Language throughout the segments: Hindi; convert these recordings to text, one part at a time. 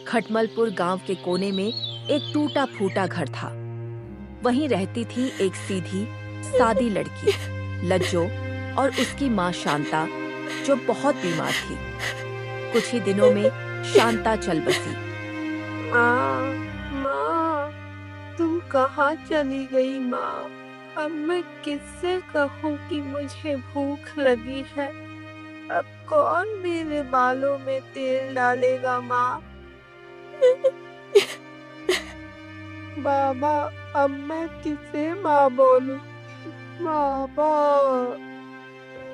खटमलपुर गांव के कोने में एक टूटा फूटा घर था। वहीं रहती थी एक सीधी सादी लड़की, लज्जो, और उसकी माँ शांता, जो बहुत बीमार थी। कुछ ही दिनों में शांता चल बसी। माँ, माँ, तुम कहाँ चली गई माँ? अब मैं किससे कहूँ कि मुझे भूख लगी है? अब कौन मेरे बालों में तेल डालेगा माँ? बाबा, अब मैं किसे माँ बोलूं? बाबा।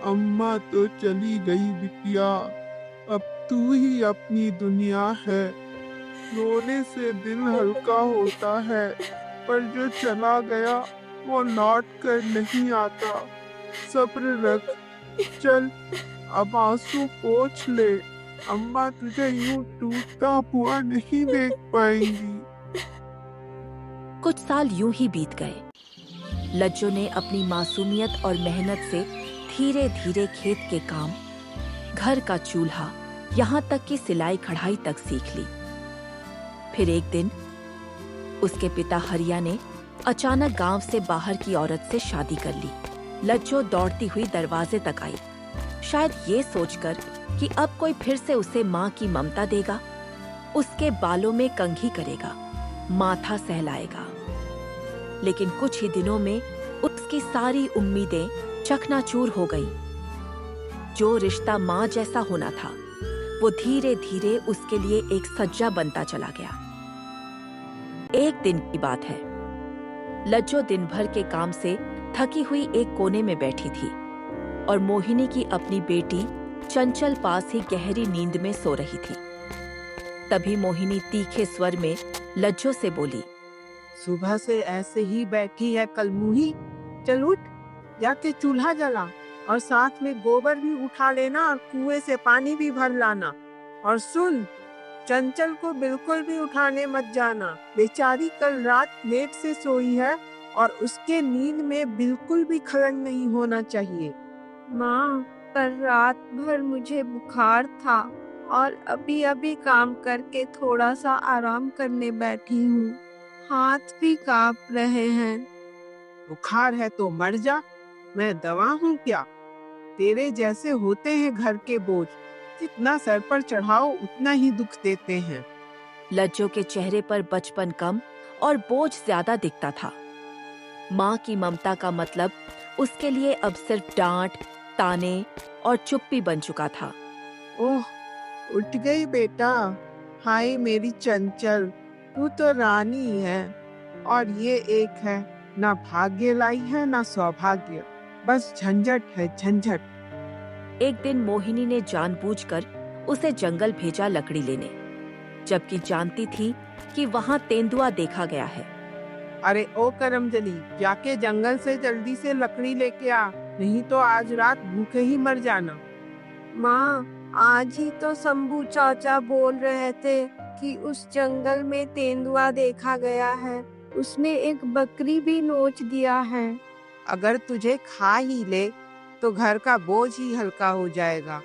अम्मा तो चली गई बिटिया, अब तू ही अपनी दुनिया है। रोने से दिल हल्का होता है, पर जो चला गया वो लौट कर नहीं आता। सब्र रख, चल अब आंसू पोंछ ले। अम्मा तुझे यूं टूटता हुआ नहीं देख पाएंगी। कुछ साल यूं ही बीत गए। लज्जो ने अपनी मासूमियत और मेहनत से धीरे धीरे खेत के काम, घर का चूल्हा, यहाँ तक कि सिलाई कढ़ाई तक सीख ली। फिर एक दिन उसके पिता हरिया ने अचानक गांव से बाहर की औरत से शादी कर ली। लज्जो दौड़ती हुई दरवाजे तक आई, शायद ये सोचकर कि अब कोई फिर से उसे माँ की ममता देगा, उसके बालों में कंघी करेगा, माथा सहलाएगा। लेकिन कुछ ही दिनों में उसकी सारी उम्मीदें चकनाचूर हो गई। जो रिश्ता माँ जैसा होना था, वो धीरे धीरे उसके लिए एक सज्जा बनता चला गया। एक दिन की बात है, लज्जो दिन भर के काम से थकी हुई एक कोने में बैठी थी और मोहिनी की अपनी बेटी चंचल पास ही गहरी नींद में सो रही थी। तभी मोहिनी तीखे स्वर में लज्जो से बोली, सुबह से ऐसे ही बैठी है कलमुही, चल उठ, जाके चूल्हा जला और साथ में गोबर भी उठा लेना और कुएं से पानी भी भर लाना। और सुन, चंचल को बिल्कुल भी उठाने मत जाना। बेचारी कल रात लेट से सोई है और उसके नींद में बिल्कुल भी खलल नहीं होना चाहिए। माँ, कल रात भर मुझे बुखार था और अभी अभी काम करके थोड़ा सा आराम करने बैठी हूँ। हाथ भी कांप रहे हैं। बुखार है तो मर जा, मैं दवा हूँ क्या? तेरे जैसे होते हैं घर के बोझ, जितना सर पर चढ़ाओ उतना ही दुख देते हैं। लज्जो के चेहरे पर बचपन कम और बोझ ज्यादा दिखता था। माँ की ममता का मतलब उसके लिए अब सिर्फ डांट, ताने और चुप्पी बन चुका था। ओह, उठ गई बेटा। हाय मेरी चंचल, तू तो रानी है। और ये एक है, ना भाग्य लाई है ना सौभाग्य, बस झंझट है झंझट। एक दिन मोहिनी ने जानबूझकर उसे जंगल भेजा लकड़ी लेने, जबकि जानती थी कि वहाँ तेंदुआ देखा गया है। अरे ओ करमजली, जाके जंगल से जल्दी से लकड़ी लेके आ, नहीं तो आज रात भूखे ही मर जाना। माँ, आज ही तो शंभू चाचा बोल रहे थे कि उस जंगल में तेंदुआ देखा गया है। उसने एक बकरी भी नोच दिया है। अगर तुझे खा ही ले तो घर का बोझ ही हल्का हो जाएगा।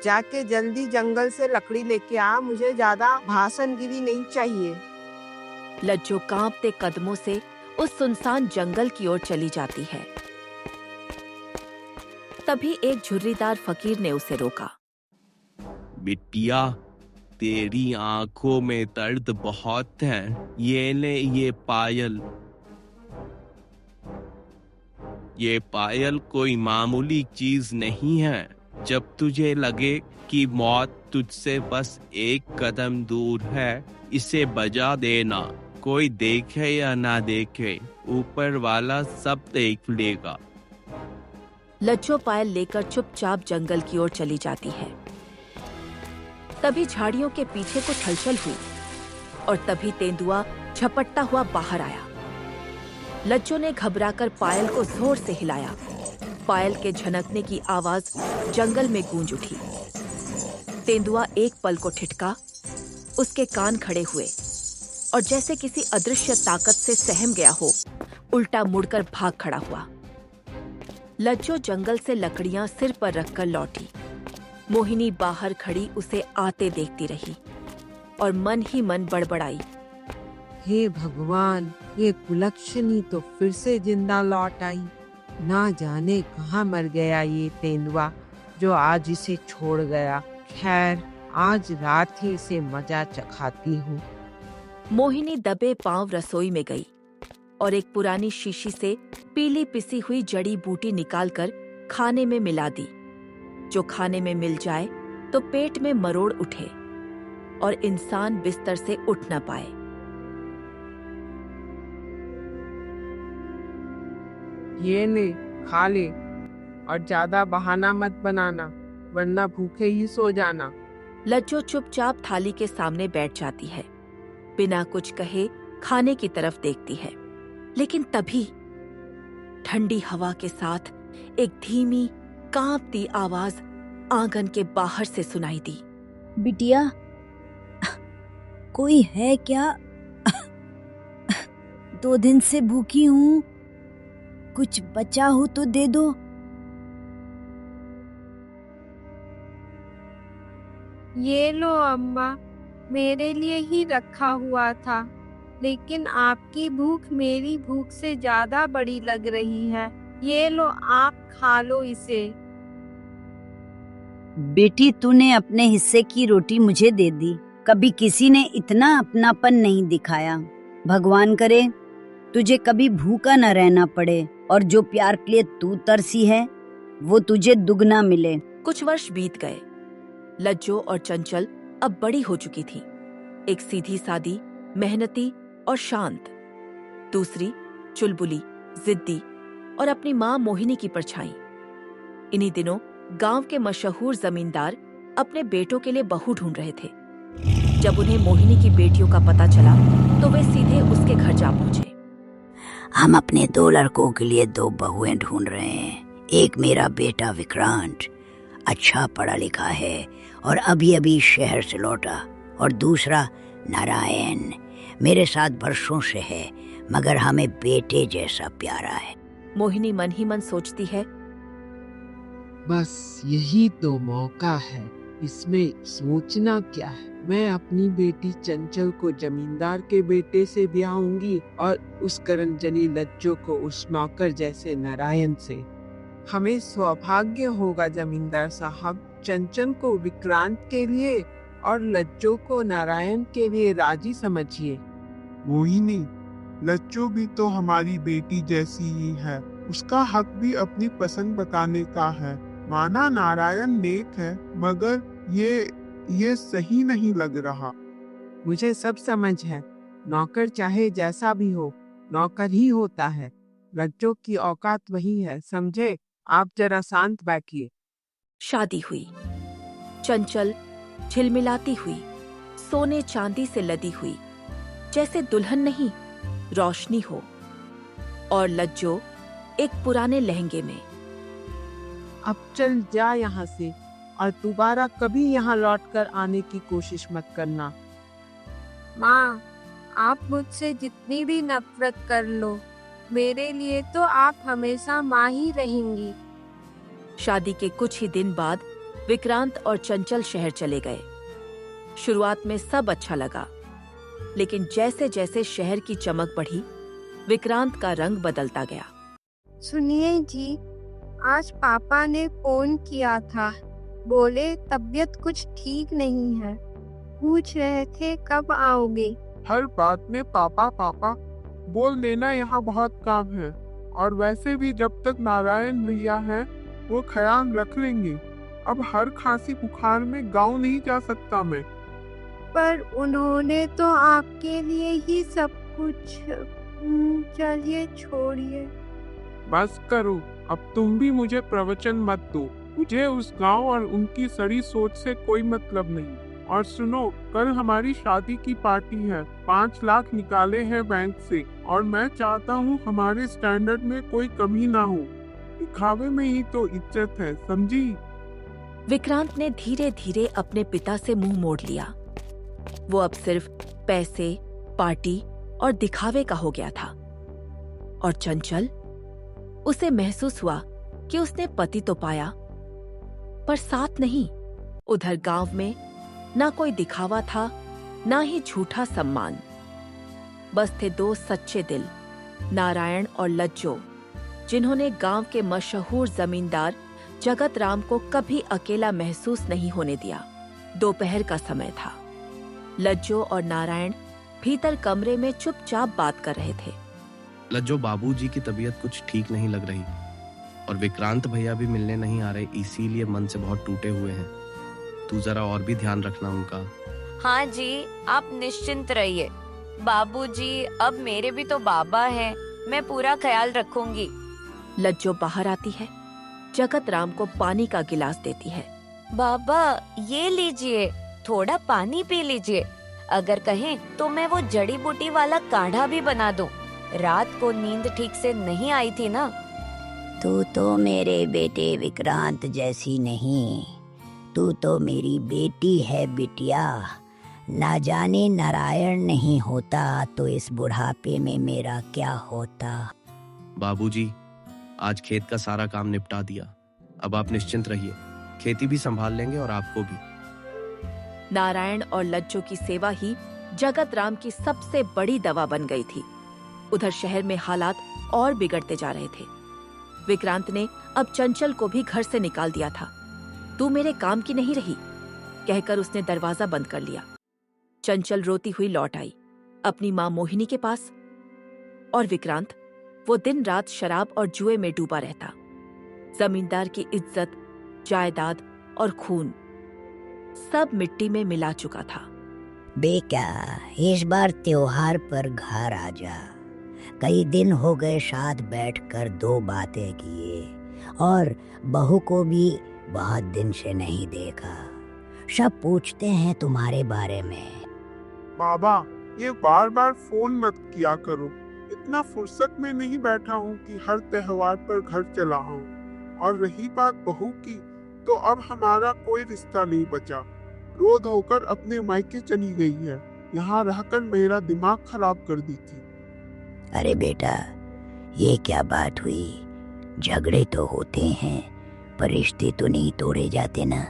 जाके जल्दी जंगल से लकड़ी लेके आ, मुझे ज्यादा भाषणगिरी नहीं चाहिए। लज्जो कांपते कदमों से उस सुनसान जंगल की ओर चली जाती है। तभी एक झुर्रीदार फकीर ने उसे रोका। बिटिया, तेरी आंखों में दर्द बहुत है, ये ले ये पायल। ये पायल कोई मामूली चीज नहीं है। जब तुझे लगे कि मौत तुझसे बस एक कदम दूर है, इसे बजा देना। कोई देखे या ना देखे, ऊपर वाला सब देख लेगा। लज्जो पायल लेकर चुपचाप जंगल की ओर चली जाती है। तभी झाड़ियों के पीछे कुछ हलचल हुई और तभी तेंदुआ झपटता हुआ बाहर आया। लज्जो ने घबराकर पायल को जोर से हिलाया। पायल के झनकने की आवाज जंगल में गूंज उठी। तेंदुआ एक पल को ठिठका, उसके कान खड़े हुए और जैसे किसी अदृश्य ताकत से सहम गया हो, उल्टा मुड़कर भाग खड़ा हुआ। लज्जो जंगल से लकड़ियां सिर पर रखकर लौटी। मोहिनी बाहर खड़ी उसे आते देखती रही। और मन ही मन बड़बड़ाई। हे भगवान, ये कुलक्षणी तो फिर से जिंदा लौट आई। ना जाने कहाँ मर गया ये तेंदुआ जो आज इसे छोड़ गया। खैर, आज रात ही इसे मजा चखाती हूँ। मोहिनी दबे पांव रसोई में गई और एक पुरानी शीशी से पीली पिसी हुई जड़ी बूटी निकालकर खाने में मिला दी। जो खाने में मिल जाए तो पेट में मरोड़ उठे और इंसान बिस्तर से उठ न पाए। ये ले, खा ले और ज्यादा बहाना मत बनाना, वरना भूखे ही सो जाना। लज्जो चुपचाप थाली के सामने बैठ जाती है, बिना कुछ कहे खाने की तरफ देखती है। लेकिन तभी ठंडी हवा के साथ एक धीमी कांपती आवाज आंगन के बाहर से सुनाई दी। बिटिया, कोई है क्या? 2 दिन से भूखी हूँ, कुछ बचा हो तो दे दो। ये लो अम्मा, मेरे लिए ही रखा हुआ था, लेकिन आपकी भूख मेरी भूख से ज्यादा बड़ी लग रही है। ये लो, आप खा लो इसे। बेटी, तूने अपने हिस्से की रोटी मुझे दे दी। कभी किसी ने इतना अपनापन नहीं दिखाया। भगवान करे तुझे कभी भूखा न रहना पड़े और जो प्यार के लिए तू तरसी है वो तुझे दुगना मिले। कुछ वर्ष बीत गए। लज्जो और चंचल अब बड़ी हो चुकी थी। एक सीधी सादी, मेहनती और शांत, दूसरी चुलबुली, जिद्दी और अपनी माँ मोहिनी की परछाई। इन्हीं दिनों गांव के मशहूर जमींदार अपने बेटों के लिए बहू ढूंढ रहे थे। जब उन्हें मोहिनी की बेटियों का पता चला तो वे सीधे उसके घर जा पहुंचे। हम अपने 2 लड़कों के लिए 2 बहुएं ढूंढ रहे हैं। एक मेरा बेटा विक्रांत, अच्छा पढ़ा लिखा है और अभी अभी शहर से लौटा, और दूसरा नारायण, मेरे साथ वर्षों से है मगर हमें बेटे जैसा प्यारा है। मोहिनी मन ही मन सोचती है, बस यही तो मौका है, इसमें सोचना क्या है। मैं अपनी बेटी चंचल को जमींदार के बेटे से ब्याहूंगी और उस करंजनी लज्जो को उस नौकर जैसे नारायण से। हमें सौभाग्य होगा जमींदार साहब। चंचल को विक्रांत के लिए और लज्जो को नारायण के लिए राजी समझिए। मोहिनी, लच्चो भी तो हमारी बेटी जैसी ही है, उसका हक भी अपनी पसंद बताने का है। माना नारायण नेक है, मगर ये सही नहीं लग रहा। मुझे सब समझ है, नौकर चाहे जैसा भी हो, नौकर ही होता है। लज्जो की औकात वही है, समझे? आप जरा शांत बैठिए। शादी हुई। चंचल झिलमिलाती हुई, सोने चांदी से लदी हुई, जैसे दुल्हन नहीं रोशनी हो, और लज्जो एक पुराने लहंगे में। अब चल जा यहाँ से और दोबारा कभी यहाँ लौटकर आने की कोशिश मत करना। माँ, आप मुझसे जितनी भी नफरत कर लो, मेरे लिए तो आप हमेशा माँ ही रहेंगी। शादी के कुछ ही दिन बाद विक्रांत और चंचल शहर चले गए। शुरुआत में सब अच्छा लगा, लेकिन जैसे जैसे शहर की चमक बढ़ी, विक्रांत का रंग बदलता गया। सुनिए जी, आज पापा ने फोन किया था, बोले तबीयत कुछ ठीक नहीं है, पूछ रहे थे कब आओगे। हर बात में पापा पापा बोल देना, यहाँ बहुत काम है, और वैसे भी जब तक नारायण भैया हैं वो ख्याल रख लेंगे। अब हर खांसी बुखार में गाँव नहीं जा सकता मैं। पर उन्होंने तो आपके लिए ही सब कुछ। चलिए छोड़िए। बस करो, अब तुम भी मुझे प्रवचन मत दो। मुझे उस गांव और उनकी सड़ी सोच से कोई मतलब नहीं। और सुनो, कल हमारी शादी की पार्टी है, 5 लाख निकाले हैं बैंक से, और मैं चाहता हूँ हमारे स्टैंडर्ड में कोई कमी ना हो। दिखावे में ही तो इज्जत है, समझी? विक्रांत ने धीरे धीरे अपने पिता से मुंह मोड़ लिया। वो अब सिर्फ पैसे, पार्टी और दिखावे का हो गया था। और चंचल, उसे महसूस हुआ कि उसने पति तो पाया, पर साथ नहीं। उधर गांव में ना कोई दिखावा था, ना ही झूठा सम्मान। बस थे दो सच्चे दिल, नारायण और लज्जो, जिन्होंने गांव के मशहूर जमींदार जगत राम को कभी अकेला महसूस नहीं होने दिया। दोपहर का समय था। लज्जो और नारायण भीतर कमरे में चुपचाप बात कर रहे थे। लज्जो, बाबूजी की तबीयत कुछ ठीक नहीं लग रही और विक्रांत भैया भी मिलने नहीं आ रहे, इसीलिए मन से बहुत टूटे हुए हैं। तू जरा और भी ध्यान रखना उनका। हाँ जी, आप निश्चिंत रहिए। बाबूजी अब मेरे भी तो बाबा हैं, मैं पूरा ख्याल रखूंगी। लज्जो बाहर आती है, जगत राम को पानी का गिलास देती है। बाबा ये लीजिए, थोड़ा पानी पी लीजिए। अगर कहें तो मैं वो जड़ी बूटी वाला काढ़ा भी बना दूं। रात को नींद ठीक से नहीं आई थी ना। तू तो मेरे बेटे विक्रांत जैसी नहीं, तू तो मेरी बेटी है बिटिया। ना जाने नारायण नहीं होता तो इस बुढ़ापे में मेरा क्या होता। बाबूजी, आज खेत का सारा काम निपटा दिया, अब आप निश्चिंत रहिए, खेती भी संभाल लेंगे और आपको भी। नारायण और लज्जो की सेवा ही जगत राम की सबसे बड़ी दवा बन गई थी। उधर शहर में हालात और बिगड़ते जा रहे थे। विक्रांत ने अब चंचल को भी घर से निकाल दिया था। तू मेरे काम की नहीं रही, कहकर उसने दरवाजा बंद कर लिया। चंचल रोती हुई लौट आई अपनी माँ मोहिनी के पास, और विक्रांत वो दिन रात शराब और जुए में डूबा रहता। जमींदार की इज्जत, जायदाद और खून सब मिट्टी में मिला चुका था। बेटा, इस बार त्योहार पर घर आ जा। कई दिन हो गए साथ बैठकर दो बातें किए, और बहू को भी बहुत दिन से नहीं देखा। सब पूछते हैं तुम्हारे बारे में। बाबा, ये बार बार फोन मत किया करो। इतना फुर्सत में नहीं बैठा हूँ कि हर त्योहार पर घर चला हूँ। और रही बात बहू की, तो अब हमारा कोई रिश्ता नहीं बचा। रो धोकर अपने मायके चली गई है। यहाँ रहकर मेरा दिमाग खराब कर दी थी। अरे बेटा, ये क्या बात हुई? झगड़े तो होते हैं, पर रिश्ते तो नहीं तोड़े जाते ना।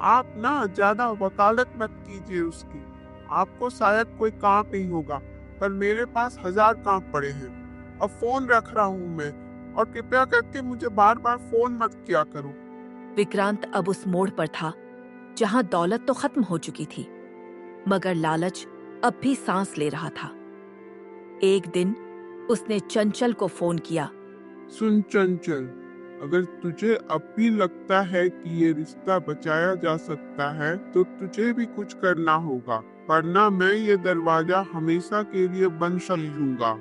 आप ना ज्यादा वकालत मत कीजिए उसकी। आपको शायद कोई काम नहीं होगा, पर मेरे पास 1000 काम पड़े हैं। अब फोन रख रहा हूँ मैं, और कृपया करके मुझे बार बार फोन मत किया करो। विक्रांत अब उस मोड़ पर था जहां दौलत तो खत्म हो चुकी थी, मगर लालच अब भी सांस ले रहा था। एक दिन उसने चंचल को फोन किया। सुन चंचल, अगर तुझे अब भी लगता है कि ये रिश्ता बचाया जा सकता है, तो तुझे भी कुछ करना होगा, वरना मैं ये दरवाजा हमेशा के लिए बंद समझूंगा।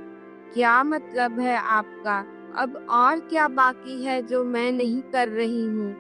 क्या मतलब है आपका? अब और क्या बाकी है जो मैं नहीं कर रही हूँ?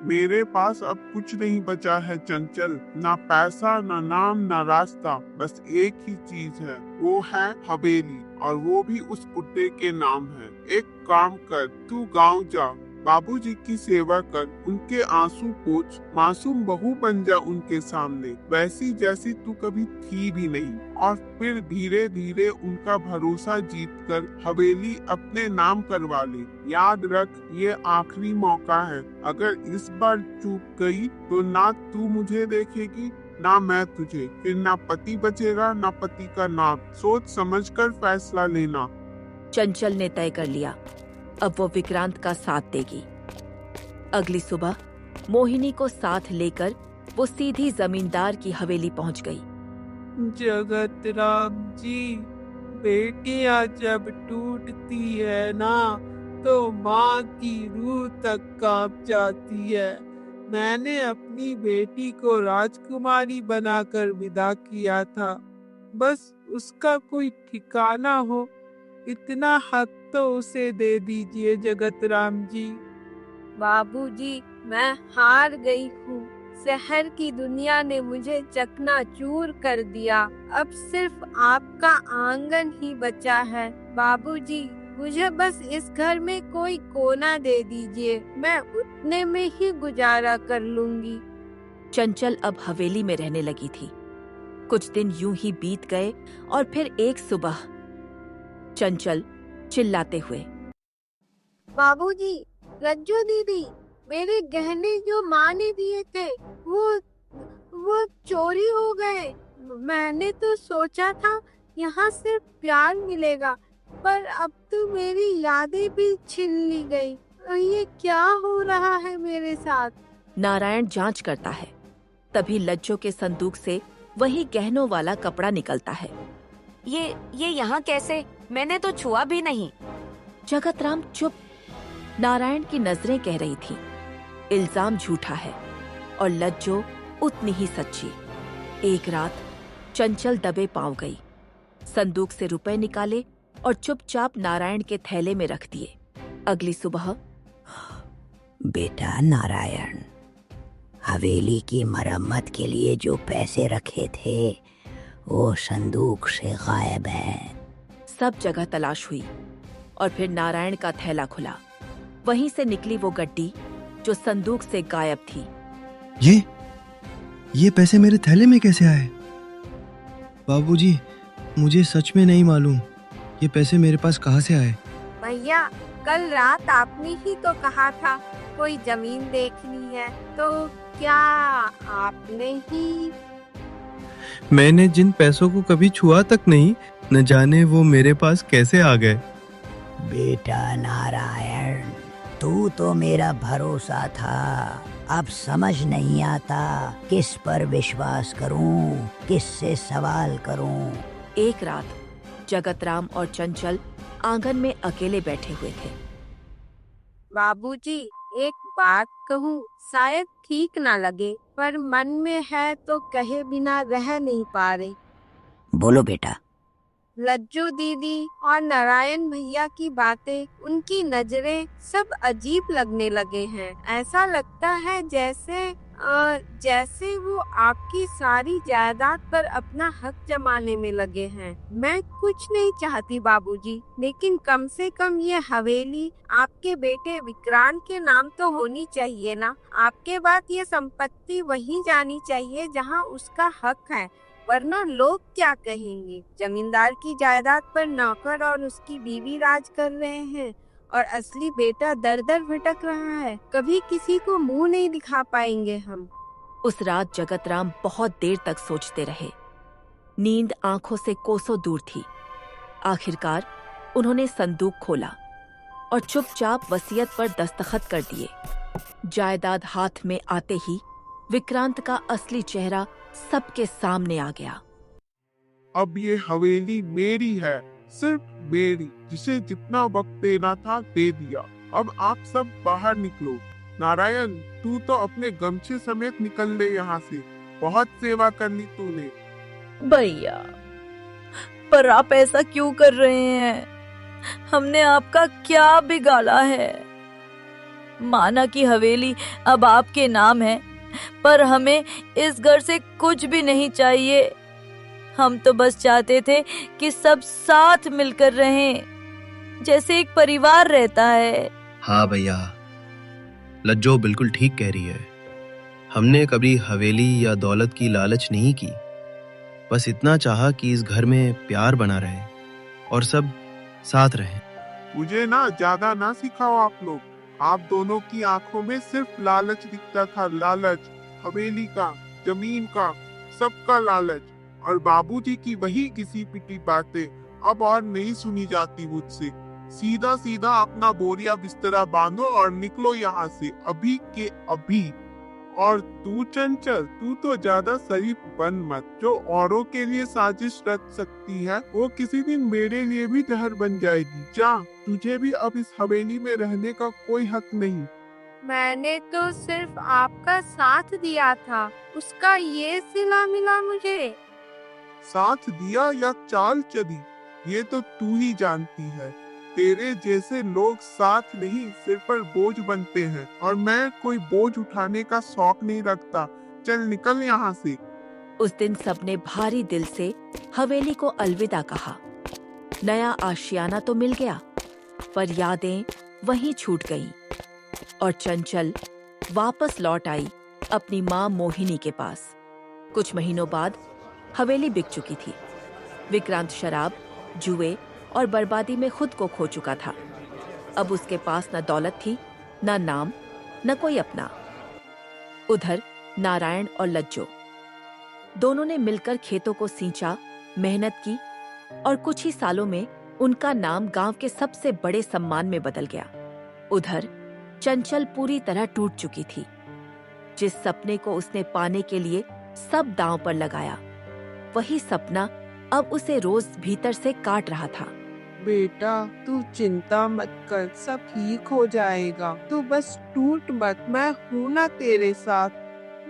मेरे पास अब कुछ नहीं बचा है चंचल, ना पैसा, ना नाम, ना रास्ता। बस एक ही चीज है, वो है हवेली, और वो भी उस बुड्ढे के नाम है। एक काम कर, तू गांव जा, बाबूजी की सेवा कर, उनके आंसू पोंछ, मासूम बहू बन जा उनके सामने, वैसी जैसी तू कभी थी भी नहीं। और फिर धीरे धीरे उनका भरोसा जीतकर हवेली अपने नाम करवा ले। याद रख, ये आखिरी मौका है। अगर इस बार चूक गई तो ना तू मुझे देखेगी, ना मैं तुझे। फिर ना पति बचेगा, ना पति का नाम। सोच समझकर फैसला लेना। चंचल ने तय कर लिया, अब वो विक्रांत का साथ देगी। अगली सुबह मोहिनी को साथ लेकर वो सीधी जमींदार की हवेली पहुंच गई। जगत राम जी, बेटियां जब टूटती है ना, तो माँ की रूह तक कांप जाती है। मैंने अपनी बेटी को राजकुमारी बनाकर विदा किया था, बस उसका कोई ठिकाना हो, इतना हक तो उसे दे दीजिए जगत राम जी। बाबूजी, मैं हार गई हूँ। शहर की दुनिया ने मुझे चकनाचूर कर दिया। अब सिर्फ आपका आंगन ही बचा है। बाबूजी, मुझे बस इस घर में कोई कोना दे दीजिए, मैं उतने में ही गुजारा कर लूंगी। चंचल अब हवेली में रहने लगी थी। कुछ दिन यूं ही बीत गए और फिर एक सुबह चंचल चिल्लाते हुए, बाबूजी, रज्जू दीदी, मेरे गहने जो माँ ने दिए थे वो चोरी हो गए। मैंने तो सोचा था यहाँ सिर्फ प्यार मिलेगा, पर अब तो मेरी यादें भी छीन ली गई। ये क्या हो रहा है मेरे साथ? नारायण जांच करता है। तभी लज्जो के संदूक से वही गहनों वाला कपड़ा निकलता है। ये यहाँ कैसे? मैंने तो छुआ भी नहीं। जगतराम चुप। नारायण की नजरें कह रही थी, इल्जाम झूठा है और लज्जो उतनी ही सच्ची। एक रात चंचल दबे पांव गई, संदूक से रुपए निकाले और चुपचाप नारायण के थैले में रख दिए। अगली सुबह बेटा नारायण, हवेली की मरम्मत के लिए जो पैसे रखे थे वो संदूक से गायब है। सब जगह तलाश हुई और फिर नारायण का थैला खुला। वहीं से निकली वो गड्डी जो संदूक से गायब थी। ये पैसे मेरे थैले में कैसे आए? बाबूजी, मुझे सच में नहीं मालूम ये पैसे मेरे पास कहाँ से आए। भैया, कल रात आपने ही तो कहा था कोई जमीन देखनी है, तो क्या आपने ही? मैंने जिन पैसों को कभी छुआ तक नहीं, न जाने वो मेरे पास कैसे आ गए। बेटा नारायण, तू तो मेरा भरोसा था। अब समझ नहीं आता किस पर विश्वास करूं, किससे सवाल करूं। एक रात जगतराम और चंचल आंगन में अकेले बैठे हुए थे। बाबूजी, एक बात कहूँ, शायद ठीक ना लगे, पर मन में है तो कहे बिना रह नहीं पा रही। बोलो बेटा। लज्जू दीदी और नारायण भैया की बातें, उनकी नजरें सब अजीब लगने लगे हैं। ऐसा लगता है जैसे वो आपकी सारी जायदाद पर अपना हक जमाने में लगे हैं। मैं कुछ नहीं चाहती बाबूजी, लेकिन कम से कम ये हवेली आपके बेटे विक्रांत के नाम तो होनी चाहिए ना। आपके बाद ये संपत्ति वहीं जानी चाहिए जहाँ उसका हक है, वरना लोग क्या कहेंगे? जमींदार की जायदाद पर नौकर और उसकी बीवी राज कर रहे हैं और असली बेटा दर दर भटक रहा है। कभी किसी को मुंह नहीं दिखा पाएंगे हम। उस रात जगतराम बहुत देर तक सोचते रहे। नींद आंखों से कोसों दूर थी। आखिरकार उन्होंने संदूक खोला और चुपचाप वसीयत पर दस्तखत कर दिए। जायदाद हाथ में आते ही विक्रांत का असली चेहरा सबके सामने आ गया। अब ये हवेली मेरी है, सिर्फ मेरी। जिसे जितना वक्त देना था दे दिया। अब आप सब बाहर निकलो। नारायण, तू तो अपने गमछे समेत निकल ले यहाँ से। बहुत सेवा कर ली तूने। भैया, पर आप ऐसा क्यों कर रहे हैं? हमने आपका क्या बिगाड़ा है? माना कि हवेली अब आपके नाम है, पर हमें इस घर से कुछ भी नहीं चाहिए। हम तो बस चाहते थे कि सब साथ मिलकर रहें, जैसे एक परिवार रहता है। हाँ भैया, लज्जो बिल्कुल ठीक कह रही है। हमने कभी हवेली या दौलत की लालच नहीं की। बस इतना चाहा कि इस घर में प्यार बना रहे और सब साथ रहें। मुझे ना ज्यादा ना सिखाओ आप लोग। आप दोनों की आंखों में सिर्फ लालच दिखता था। लालच, हवेली का, जमीन का, सबका लालच। और बाबूजी की वही घिसी पिटी बातें अब और नहीं सुनी जाती मुझसे। सीधा सीधा अपना बोरिया बिस्तरा बांधो और निकलो यहाँ से, अभी के अभी। और तू चंचल, तू तो ज्यादा शरीफ बन मत। जो औरों के लिए साजिश रच सकती है, वो किसी दिन मेरे लिए भी जहर बन जाएगी। जा, तुझे भी अब इस हवेली में रहने का कोई हक नहीं। मैंने तो सिर्फ आपका साथ दिया था, उसका ये सिला मिला मुझे। साथ दिया या चाल चली, ये तो तू ही जानती है। तेरे जैसे लोग साथ नहीं, सिर पर बोझ बनते हैं। और मैं कोई बोझ उठाने का शौक नहीं रखता। चल निकल यहाँ से। उस दिन सबने भारी दिल से हवेली को अलविदा कहा। नया आशियाना तो मिल गया, पर यादें वहीं छूट गईं। और चंचल वापस लौट आई अपनी माँ मोहिनी के पास। कुछ महीनों बाद हवेली बिक चुकी थी। विक्रांत शराब, जुए और बर्बादी में खुद को खो चुका था। अब उसके पास न दौलत थी, न नाम, न कोई अपना। उधर नारायण और लज्जो दोनों ने मिलकर खेतों को सींचा, मेहनत की और कुछ ही सालों में उनका नाम गांव के सबसे बड़े सम्मान में बदल गया। उधर चंचल पूरी तरह टूट चुकी थी। जिस सपने को उसने पाने के लिए सब दांव पर लगाया, वही सपना अब उसे रोज भीतर से काट रहा था। बेटा, तू चिंता मत कर, सब ठीक हो जाएगा। तू बस टूट मत, मैं हूँ ना तेरे साथ।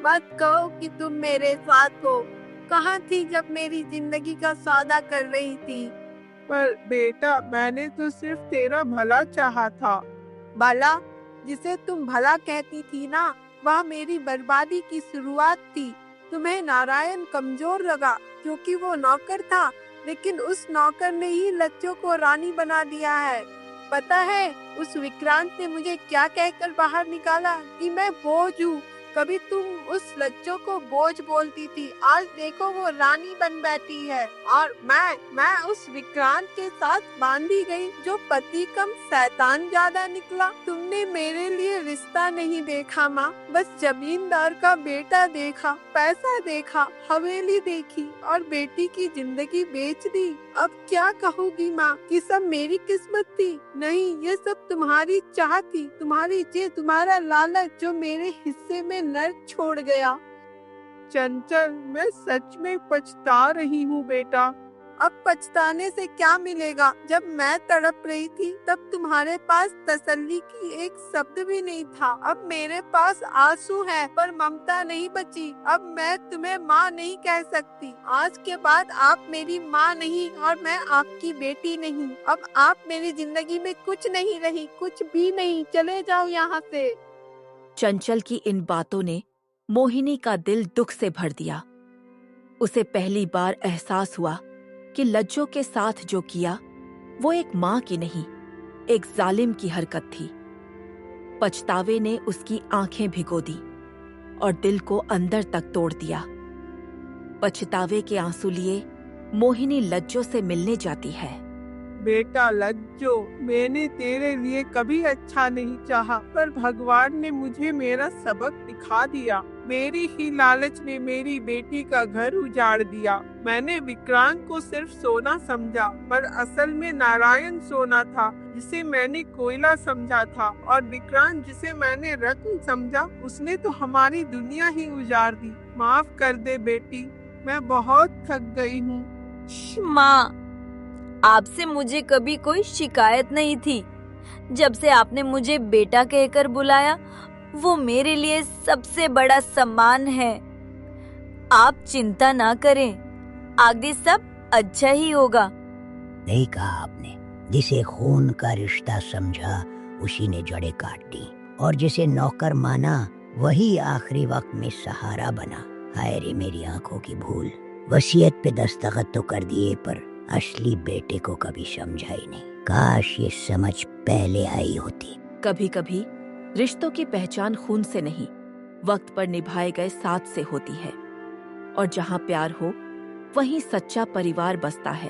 मत कहो कि तुम मेरे साथ हो। कहाँ थी जब मेरी जिंदगी का सौदा कर रही थी? पर बेटा, मैंने तो सिर्फ तेरा भला चाहा था। भला? जिसे तुम भला कहती थी ना, वह मेरी बर्बादी की शुरुआत थी। तुम्हें नारायण कमजोर लगा क्योंकि वो नौकर था, लेकिन उस नौकर ने ही लज्जो को रानी बना दिया है। पता है उस विक्रांत ने मुझे क्या कहकर बाहर निकाला? कि मैं बोझ हूँ। कभी तुम उस लज्जो को बोझ बोलती थी, आज देखो वो रानी बन बैठी है। और मैं उस विक्रांत के साथ बांधी गई जो पति कम शैतान ज्यादा निकला। तुमने मेरे लिए रिश्ता नहीं देखा माँ, बस जमींदार का बेटा देखा, पैसा देखा, हवेली देखी और बेटी की जिंदगी बेच दी। अब क्या कहूँगी माँ कि सब मेरी किस्मत थी? नहीं, ये सब तुम्हारी चाह थी, तुम्हारी जिद, तुम्हारा लालच जो मेरे हिस्से में नर्क छोड़ गया। चंचल, मैं सच में पछता रही हूँ बेटा। अब पछताने से क्या मिलेगा? जब मैं तड़प रही थी तब तुम्हारे पास तसल्ली की एक शब्द भी नहीं था। अब मेरे पास आंसू है पर ममता नहीं बची। अब मैं तुम्हें माँ नहीं कह सकती। आज के बाद आप मेरी माँ नहीं और मैं आपकी बेटी नहीं। अब आप मेरी जिंदगी में कुछ नहीं रही, कुछ भी नहीं। चले जाओ यहाँ से। चंचल की इन बातों ने मोहिनी का दिल दुख से भर दिया। उसे पहली बार एहसास हुआ कि लज्जो के साथ जो किया वो एक माँ की नहीं, एक जालिम की हरकत थी। पछतावे ने उसकी आंखें भिगो दी और दिल को अंदर तक तोड़ दिया। पछतावे के आंसू लिए मोहिनी लज्जो से मिलने जाती है। बेटा लज्जो, मैंने तेरे लिए कभी अच्छा नहीं चाहा, पर भगवान ने मुझे मेरा सबक दिखा दिया। मेरी ही लालच ने मेरी बेटी का घर उजाड़ दिया। मैंने विक्रांत को सिर्फ सोना समझा, पर असल में नारायण सोना था जिसे मैंने कोयला समझा था, और विक्रांत जिसे मैंने रत्न समझा, उसने तो हमारी दुनिया ही उजाड़ दी। माफ कर दे बेटी, मैं बहुत थक गई हूँ। माँ, आपसे मुझे कभी कोई शिकायत नहीं थी। जब से आपने मुझे बेटा कहकर बुलाया, वो मेरे लिए सबसे बड़ा सम्मान है। आप चिंता ना करें, आगे सब अच्छा ही होगा। नहीं कहा आपने, जिसे खून का रिश्ता समझा उसी ने जड़ें काट दी, और जिसे नौकर माना वही आखिरी वक्त में सहारा बना। हाय रे मेरी आंखों की भूल। वसीयत पे दस्तखत तो कर दिए, पर असली बेटे को कभी समझा ही नहीं। काश ये समझ पहले आई होती। कभी कभी रिश्तों की पहचान खून से नहीं, वक्त पर निभाए गए साथ से होती है। और जहाँ प्यार हो, वहीं सच्चा परिवार बसता है।